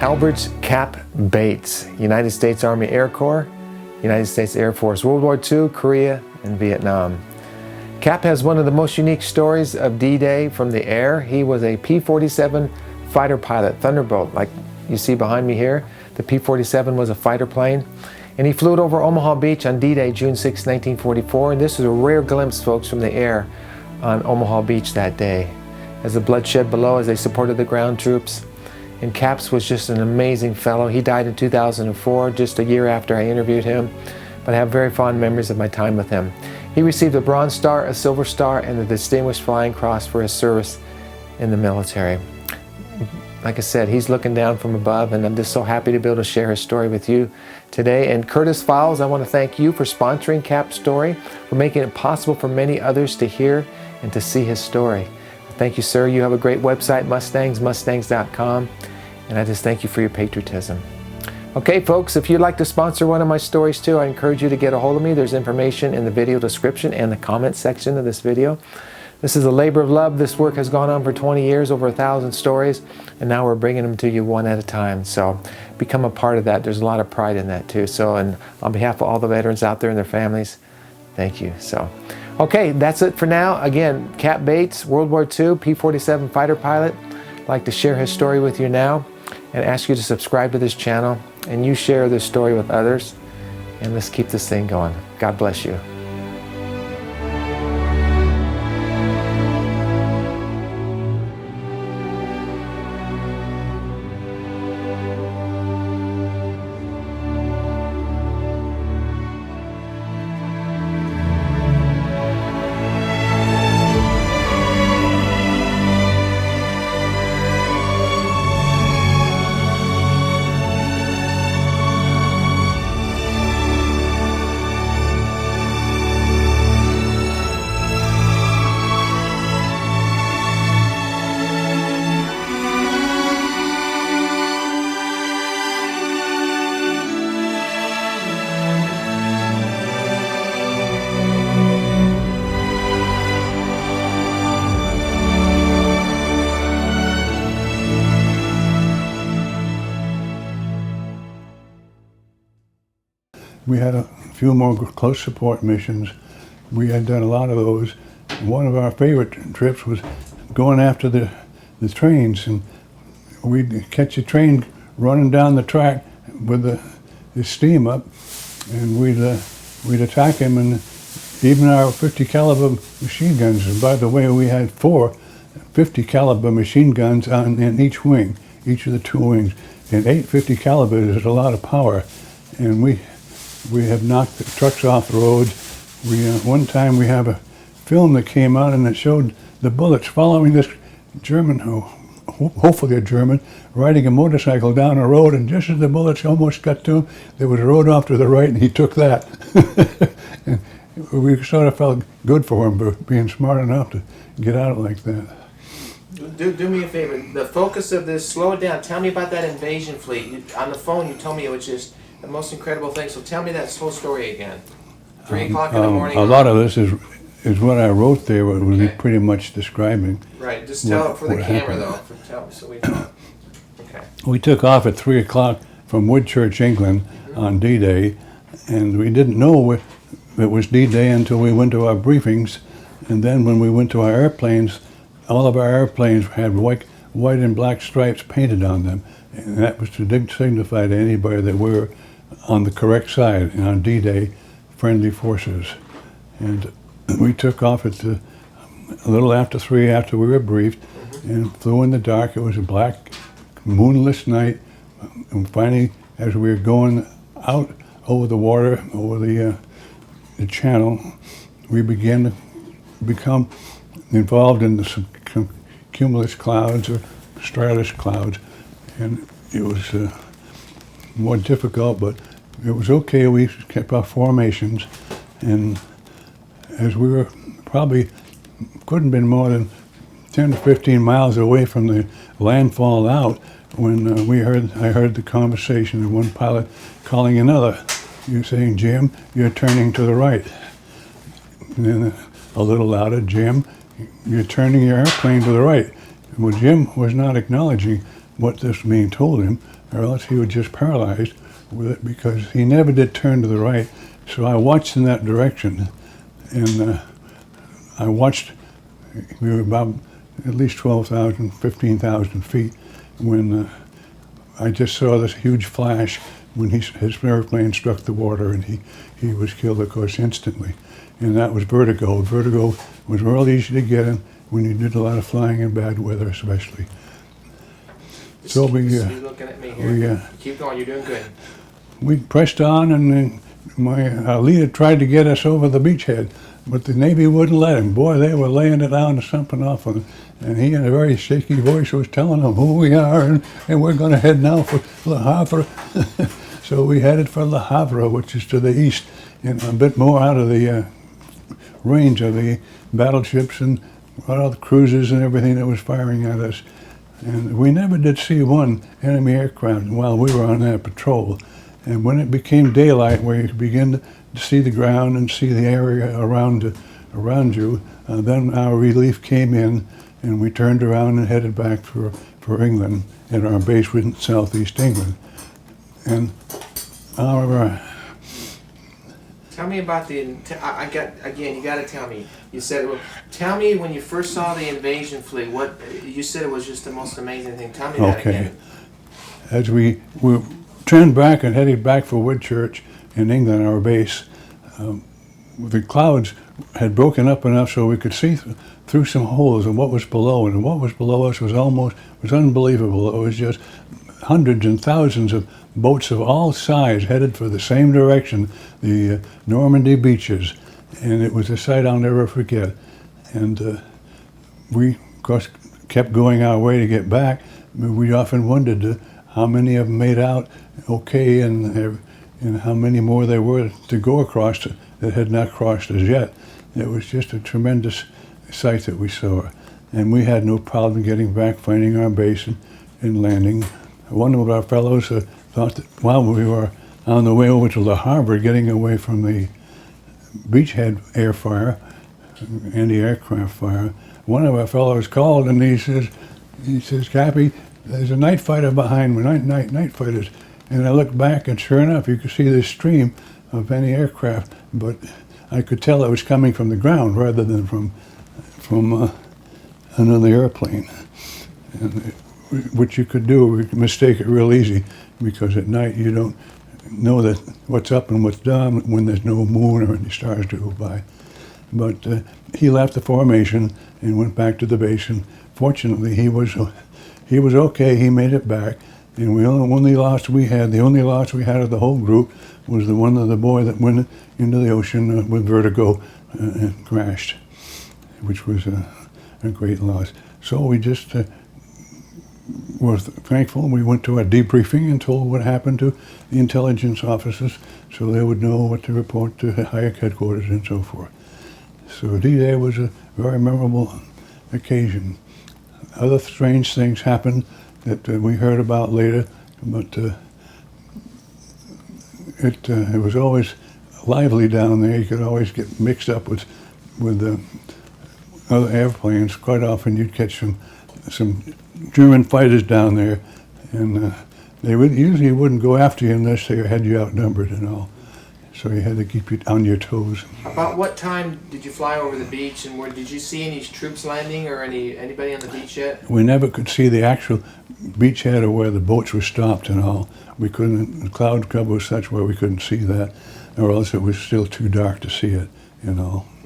Elbridge Cap Bates, United States Army Air Corps, United States Air Force, World War II, Korea, and Vietnam. Cap has one of the most unique stories of D-Day from the air. He was a P-47 fighter pilot, Thunderbolt, like you see behind me here. The P-47 was a fighter plane, and he flew it over Omaha Beach on D-Day, June 6, 1944, and this is a rare glimpse, folks, from the air on Omaha Beach that day, as the blood shed below as they supported the ground troops. And Caps was just an amazing fellow. He died in 2004, just a year after I interviewed him, but I have very fond memories of my time with him. He received a Bronze Star, a Silver Star, and the Distinguished Flying Cross for his service in the military. Like I said, he's looking down from above, and I'm just so happy to be able to share his story with you today. And Curtis Fowles, I want to thank you for sponsoring Cap's story, for making it possible for many others to hear and to see his story. Thank you, sir. You have a great website, mustangs.com, and I just thank you for your patriotism. Okay, folks, if you'd like to sponsor one of my stories too, I encourage you to get a hold of me. There's information in the video description and the comment section of this video. This is a labor of love. This work has gone on for 20 years, over 1,000 stories, and now we're bringing them to you one at a time. So become a part of that. There's a lot of pride in that too. So, and on behalf of all the veterans out there and their families, thank you. So, okay, that's it for now. Again, Cap Bates, World War II, P-47 fighter pilot. I'd like to share his story with you now and ask you to subscribe to this channel, and you share this story with others, and let's keep this thing going. God bless you. We had a few more close support missions. We had done a lot of those. One of our favorite trips was going after the trains, and we'd catch a train running down the track with the steam up, and we'd attack him, and even our 50 caliber machine guns. And by the way, we had 4 50 caliber machine guns in each wing, each of the 2 wings, and 8 50 calibers is a lot of power, and we have knocked the trucks off the road. One time we have a film that came out and it showed the bullets following this German, hopefully a German, riding a motorcycle down a road, and just as the bullets almost got to him, there was a road off to the right and he took that. And we sort of felt good for him for being smart enough to get out like that. Do me a favor. The focus of this, slow it down. Tell me about that invasion fleet. On the phone you told me it was just the most incredible thing. So tell me that whole story again. 3 o'clock in the morning. A lot of this is what I wrote there, what we were pretty much describing. Right, just tell it for the camera though, so we know. Okay. We took off at 3 o'clock from Woodchurch, England on D-Day, and we didn't know it was D-Day until we went to our briefings, and then when we went to our airplanes, all of our airplanes had white and black stripes painted on them, and that was to signify to anybody that we were on the correct side, and on D-Day, friendly forces. And we took off at a little after 3 after we were briefed, and flew in the dark. It was a black, moonless night, and finally, as we were going out over the water, over the channel, we began to become involved in the cumulus clouds or stratus clouds, and it was more difficult, but it was okay. We kept our formations, and as we were probably couldn't have been more than 10 to 15 miles away from the landfall out when I heard the conversation of one pilot calling another. You're saying, "Jim, you're turning to the right." And then a little louder, "Jim, you're turning your airplane to the right." Well, Jim was not acknowledging what this being told him, or else he was just paralyzed with it because he never did turn to the right. So I watched in that direction, and I watched. We were about at least 12,000, 15,000 feet when I just saw this huge flash when his airplane struck the water, and he was killed, of course, instantly. And that was vertigo. Vertigo was real easy to get in when you did a lot of flying in bad weather, especially. So Keep looking at me here. Keep going. You're doing good. We pressed on, and then my leader tried to get us over the beachhead, but the Navy wouldn't let him. Boy, they were laying it down to something off of him. And he, in a very shaky voice, was telling them who we are, and we're going to head now for Le Havre. So we headed for Le Havre, which is to the east, and a bit more out of the range of the battleships and all the cruisers and everything that was firing at us. And we never did see one enemy aircraft while we were on that patrol. And when it became daylight, where you begin to see the ground and see the area around you, then our relief came in, and we turned around and headed back for England, and our base was in southeast England. And our Tell me about you got to tell me. You said, well, tell me when you first saw the invasion fleet, what, you said it was just the most amazing thing. Tell me that again. As we turned back and headed back for Woodchurch in England, our base, the clouds had broken up enough so we could see through some holes in what was below, and what was below us was unbelievable. It was just hundreds and thousands of boats of all size headed for the same direction, the Normandy beaches, and it was a sight I'll never forget. And we, of course, kept going our way to get back. We often wondered how many of them made out okay, and how many more there were to go across that had not crossed as yet. It was just a tremendous sight that we saw, and we had no problem getting back, finding our base, and landing. One of our fellows thought that while we were on the way over to Le Havre, getting away from the beachhead air fire, anti-aircraft fire, one of our fellows called, and he says, Cappy, there's a night fighter behind me, night fighters. And I looked back, and sure enough, you could see this stream of anti-aircraft, but I could tell it was coming from the ground rather than from another airplane. And what you could do, you could mistake it real easy, because at night you don't know that what's up and what's down when there's no moon or any stars to go by. But he left the formation and went back to the base, and fortunately he was okay. He made it back, and the only loss we had of the whole group was the boy that went into the ocean with vertigo and crashed, which was a great loss. So we just were thankful. We went to our debriefing and told what happened to the intelligence officers, so they would know what to report to Hayek headquarters and so forth. So D-Day was a very memorable occasion. Other strange things happened that we heard about later, but it was always lively down there. You could always get mixed up with other airplanes. Quite often you'd catch some German fighters down there, and they usually wouldn't go after you unless they had you outnumbered and all. So you had to keep you on your toes. About what time did you fly over the beach, and did you see any troops landing or anybody on the beach yet? We never could see the actual beachhead or where the boats were stopped and all. We couldn't. The cloud cover was such where we couldn't see that, or else it was still too dark to see it.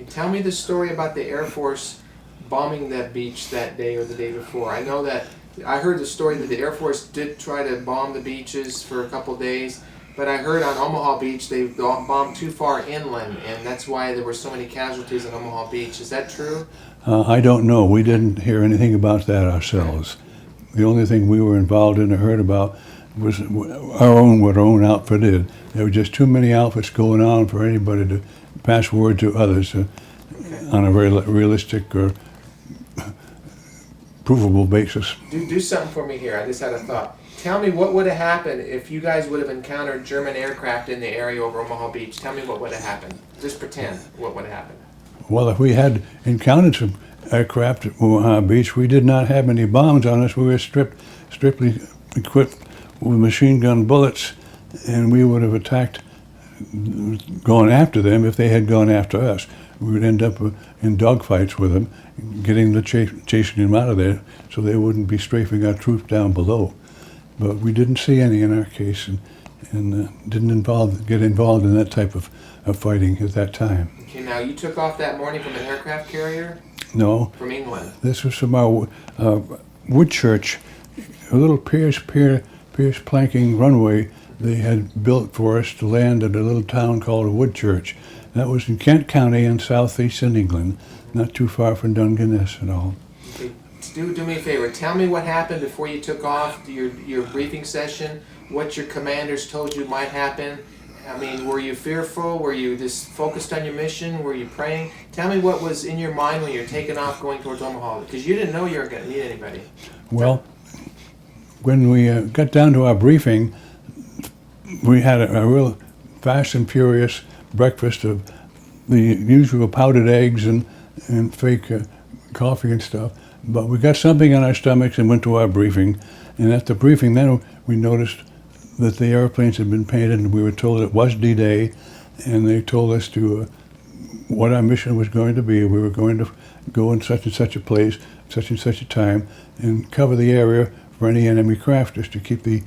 Tell me the story about the Air Force bombing that beach that day or the day before. I know that I heard the story that the Air Force did try to bomb the beaches for a couple of days. But I heard on Omaha Beach they bombed too far inland, and that's why there were so many casualties on Omaha Beach. Is that true? I don't know. We didn't hear anything about that ourselves. The only thing we were involved in or heard about was what our own outfit did. There were just too many outfits going on for anybody to pass word to others on a very realistic or provable basis. Do something for me here. I just had a thought. Tell me what would have happened if you guys would have encountered German aircraft in the area over Omaha Beach. Tell me what would have happened. Just pretend what would have happened. Well, if we had encountered some aircraft at Omaha Beach. We did not have any bombs on us. We were strictly equipped with machine gun bullets, and we would have attacked, going after them if they had gone after us. We would end up in dogfights with them, chasing them out of there so they wouldn't be strafing our troops down below. But we didn't see any in our case, and didn't get involved in that type of fighting at that time. Okay, now you took off that morning from an aircraft carrier? No. From England? This was from our Woodchurch, a little Pierce planking runway they had built for us to land at a little town called Woodchurch. That was in Kent County in southeastern England, not too far from Dungeness at all. Okay. Do me a favor. Tell me what happened before you took off, your briefing session, what your commanders told you might happen. I mean, were you fearful? Were you just focused on your mission? Were you praying? Tell me what was in your mind when you were taking off going towards Omaha, because you didn't know you were going to meet anybody. Well, when we got down to our briefing, we had a real fast and furious breakfast of the usual powdered eggs and fake coffee and stuff. But we got something on our stomachs and went to our briefing. And at the briefing then we noticed that the airplanes had been painted, and we were told it was D-Day, and they told us what our mission was going to be. We were going to go in such and such a place, such and such a time, and cover the area for any enemy crafters to keep the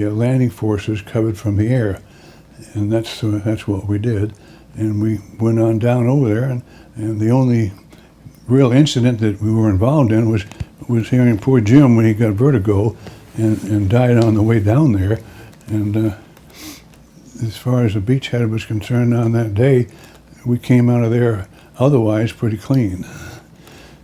landing forces covered from the air. And that's what we did. And we went on down over there, and the only real incident that we were involved in was hearing poor Jim when he got vertigo and died on the way down there. And as far as the beachhead was concerned on that day, we came out of there otherwise pretty clean.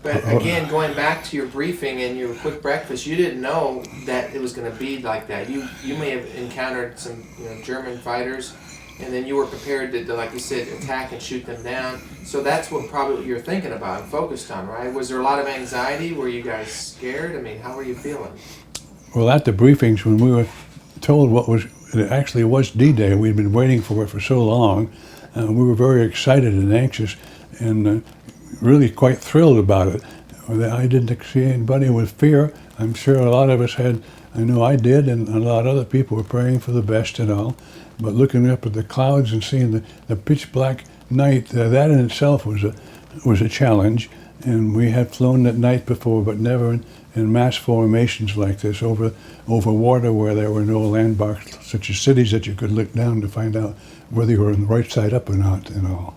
But again, going back to your briefing and your quick breakfast, you didn't know that it was going to be like that. You may have encountered some German fighters, and then you were prepared to, like you said, attack and shoot them down. So that's probably what you're thinking about and focused on, right? Was there a lot of anxiety? Were you guys scared? I mean, how were you feeling? Well, at the briefings, when we were told it actually was D-Day, we'd been waiting for it for so long, we were very excited and anxious and really quite thrilled about it. I didn't see anybody with fear. I'm sure a lot of us had, I know I did, and a lot of other people were praying for the best and all. But looking up at the clouds and seeing the pitch black night, that in itself was a challenge. And we had flown at night before, but never in mass formations like this over water where there were no landmarks, such as cities that you could look down to find out whether you were on the right side up or not and all.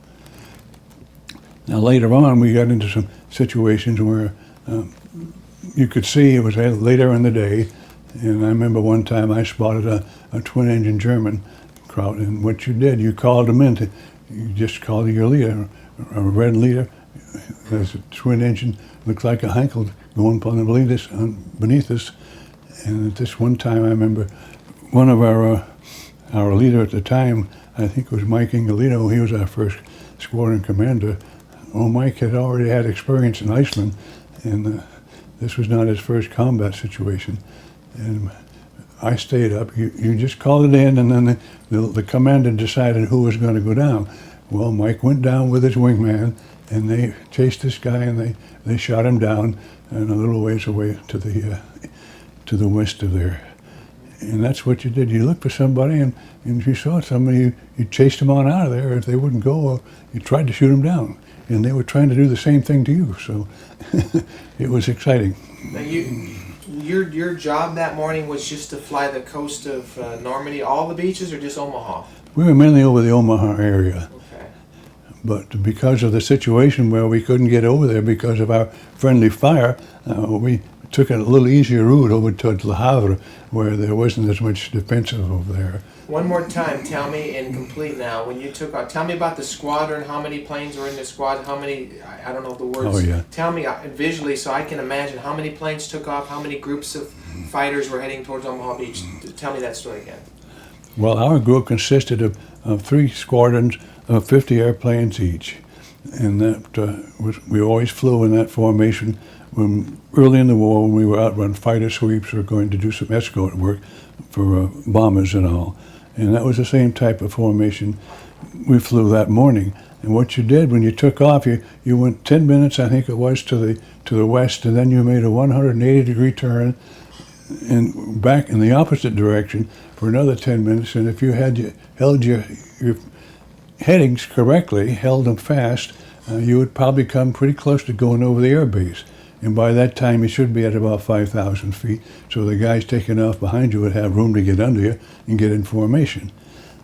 Now later on, we got into some situations where you could see it was later in the day, and I remember one time I spotted a twin-engine German crowd, and what you did, you called them in. You just called your leader, a red leader. There's a twin-engine, looks like a Heinkel going beneath us. And at this one time, I remember one of our leader at the time, I think it was Mike Ingalino, he was our first squadron commander. Well, Mike had already had experience in Iceland, and this was not his first combat situation. And I stayed up. You just called it in, and then the commander decided who was going to go down. Well, Mike went down with his wingman, and they chased this guy, and they shot him down and a little ways away to the west of there. And that's what you did. You looked for somebody, and if you saw somebody, you chased them on out of there. If they wouldn't go, you tried to shoot them down. And they were trying to do the same thing to you, so it was exciting. Now your job that morning was just to fly the coast of Normandy, all the beaches, or just Omaha? We were mainly over the Omaha area. Okay. But because of the situation where we couldn't get over there because of our friendly fire, we took a little easier route over towards Le Havre, where there wasn't as much defensive over there. One more time, tell me, and complete now, when you took off, tell me about the squadron, how many planes were in the squad, how many, I don't know the words. Oh, yeah. Tell me visually so I can imagine how many planes took off, how many groups of fighters were heading towards Omaha Beach. Tell me that story again. Well, our group consisted of 3 squadrons of 50 airplanes each. And that we always flew in that formation. When early in the war, when we were out on fighter sweeps or going to do some escort work for bombers and all. And that was the same type of formation we flew that morning. And what you did when you took off, you went 10 minutes, I think it was, to the west, and then you made a 180-degree turn and back in the opposite direction for another 10 minutes. And if you held your headings correctly, held them fast, you would probably come pretty close to going over the air base. And by that time, you should be at about 5,000 feet. So the guys taking off behind you would have room to get under you and get in formation.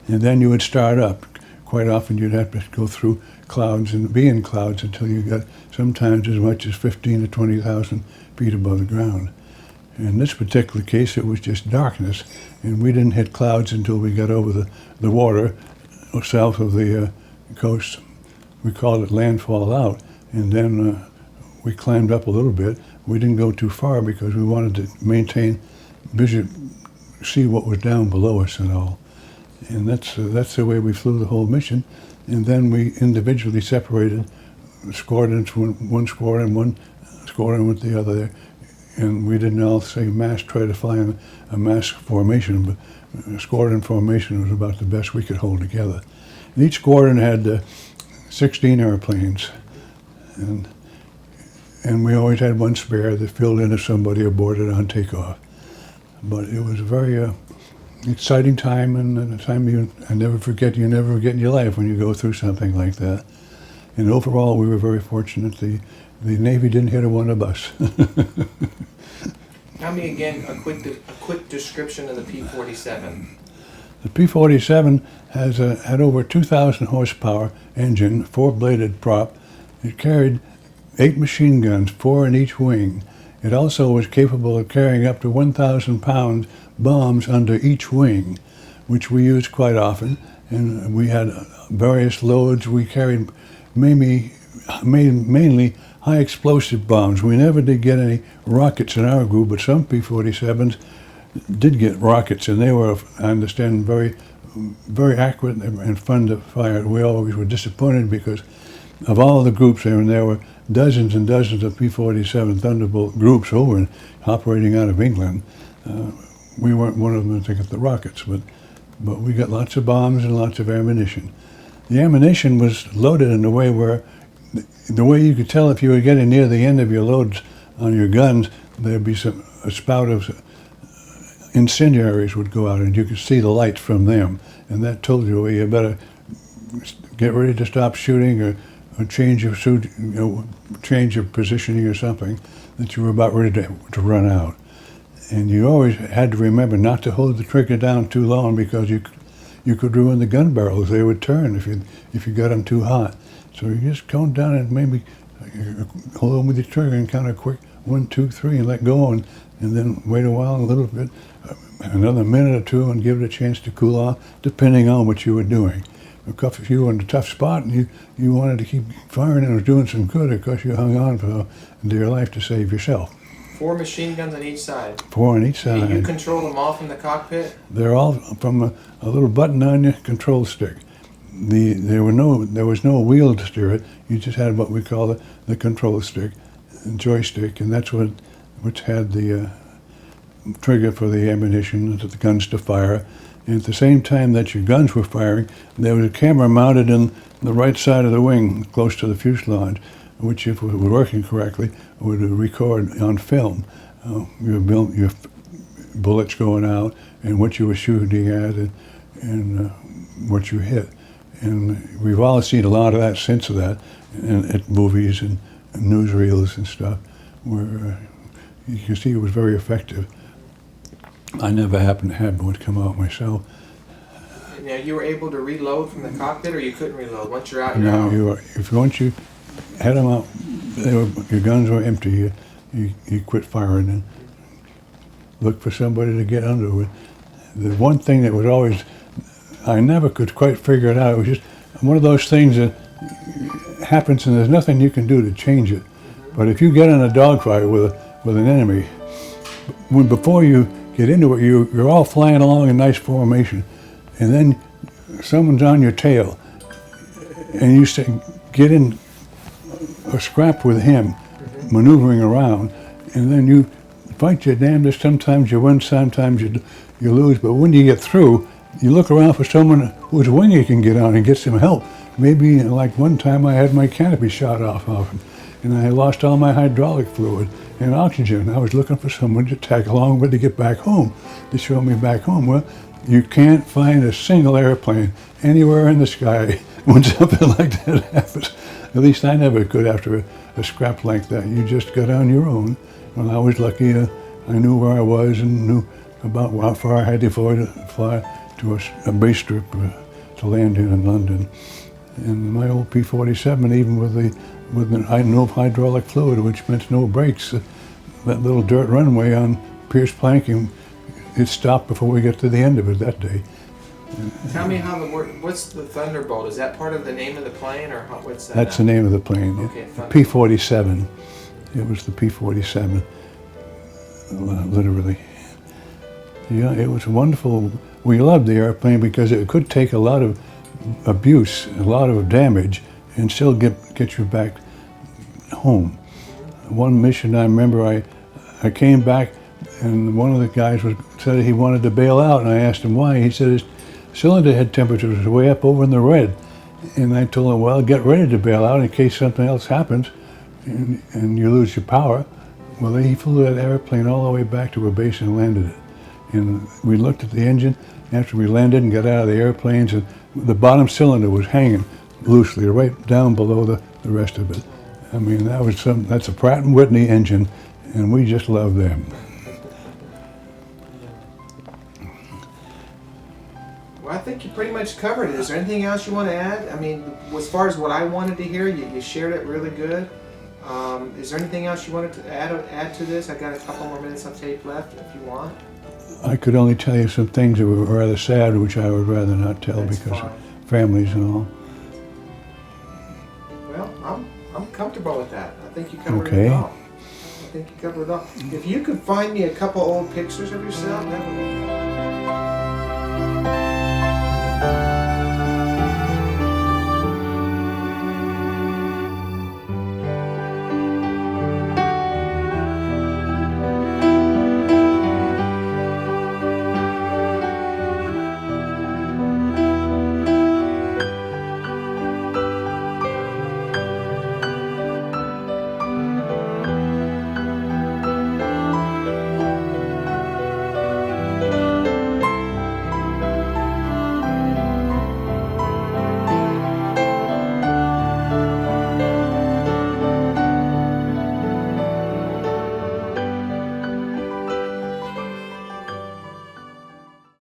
And then you would start up. Quite often you'd have to go through clouds and be in clouds until you got sometimes as much as 15 to 20,000 feet above the ground. In this particular case, it was just darkness, and we didn't hit clouds until we got over the water south of the coast. We called it landfall out, and then we climbed up a little bit. We didn't go too far because we wanted to maintain vision, see what was down below us and all. And that's the way we flew the whole mission. And then we individually separated squadrons, one squadron with the other. And we didn't all say try to fly in a mass formation, but squadron formation was about the best we could hold together. And each squadron had 16 airplanes. And we always had one spare that filled in if somebody aborted on takeoff. But it was a very exciting time, and a time you never forget in your life when you go through something like that. And overall, we were very fortunate. The Navy didn't hit one of us. Tell me again a quick description of the P-47. The P-47 had over 2,000 horsepower engine, 4-bladed prop. It carried 8 machine guns, 4 in each wing. It also was capable of carrying up to 1,000-pound bombs under each wing, which we used quite often. And we had various loads. We carried mainly high explosive bombs. We never did get any rockets in our group, but some P-47s did get rockets, and they were, I understand, very, very accurate and fun to fire. We always were disappointed because of all the groups there were dozens and dozens of P-47 Thunderbolt groups over and operating out of England. We weren't one of them to get the rockets, but we got lots of bombs and lots of ammunition. The ammunition was loaded in a way where the way you could tell if you were getting near the end of your loads on your guns, there'd be a spout of incendiaries would go out, and you could see the lights from them, and that told you, well, you better get ready to stop shooting or change your suit, change your positioning or something, that you were about ready to run out. And you always had to remember not to hold the trigger down too long because you could ruin the gun barrels. They would turn if you got them too hot. So you just count down and maybe hold on with your trigger and count a quick 1, 2, 3 and let go, and then wait a while, a little bit, another minute or two, and give it a chance to cool off, depending on what you were doing. If you were in a tough spot and you wanted to keep firing and it was doing some good, of course you hung on for dear life to save yourself. 4 machine guns on each side. 4 on each side. And you control them all from the cockpit? They're all from a little button on your control stick. There was no wheel to steer it. You just had what we call the control stick, joystick, and that's which had the trigger for the ammunition, the guns to fire. And at the same time that your guns were firing, there was a camera mounted in the right side of the wing, close to the fuselage, which, if it were working correctly, would record on film your bullets going out and what you were shooting at and what you hit. And we've all seen a lot of that since of that at movies and newsreels and stuff, where you can see it was very effective. I never happened to have one come out myself. Now, you were able to reload from the cockpit, or you couldn't reload? Once you're out, you're no, out? Once you had them out, your guns were empty, you quit firing and look for somebody to get under with. The one thing that was always, I never could quite figure it out, it was just one of those things that happens and there's nothing you can do to change it. But if you get in a dogfight with an enemy, before you get into it, you're all flying along in nice formation, and then someone's on your tail, and you say, get in a scrap with him, maneuvering around, and then you fight your damnedest. Sometimes you win, sometimes you lose, but when you get through, you look around for someone whose wing you can get on and get some help, maybe like one time I had my canopy shot off of it, and I lost all my hydraulic fluid and oxygen. I was looking for someone to tag along with to get back home, to show me back home. Well, you can't find a single airplane anywhere in the sky when something like that happens. At least I never could after a scrap like that. You just got on your own. Well, I was lucky. I knew where I was and knew about how far I had to fly to a base strip to land in London. And my old P-47, even with no hydraulic fluid, which meant no brakes, that little dirt runway on Pierce planking, it stopped before we got to the end of it that day. Tell me how what's the Thunderbolt? Is that part of the name of the plane, or what's that? That's the name of the plane. Okay, P-47. It was the P-47, literally. Yeah, it was wonderful. We loved the airplane because it could take a lot of abuse, a lot of damage, and still get you back home. One mission I remember, I came back, and one of the guys said he wanted to bail out, and I asked him why. He said his cylinder head temperature was way up over in the red. And I told him, well, get ready to bail out in case something else happens and you lose your power. Well, he flew that airplane all the way back to a base and landed it. And we looked at the engine after we landed and got out of the airplanes, and the bottom cylinder was hanging loosely right down below the rest of it. I mean, that's a Pratt & Whitney engine, and we just love them. Well, I think you pretty much covered it. Is there anything else you want to add? I mean, as far as what I wanted to hear, you shared it really good. Is there anything else you wanted to add to this? I got a couple more minutes on tape left if you want. I could only tell you some things that were rather sad, which I would rather not tell. That's because fine. of families and all. Well, I'm comfortable with that. I think you covered Okay. it all. I think you covered it all. If you could find me a couple old pictures of yourself, that would be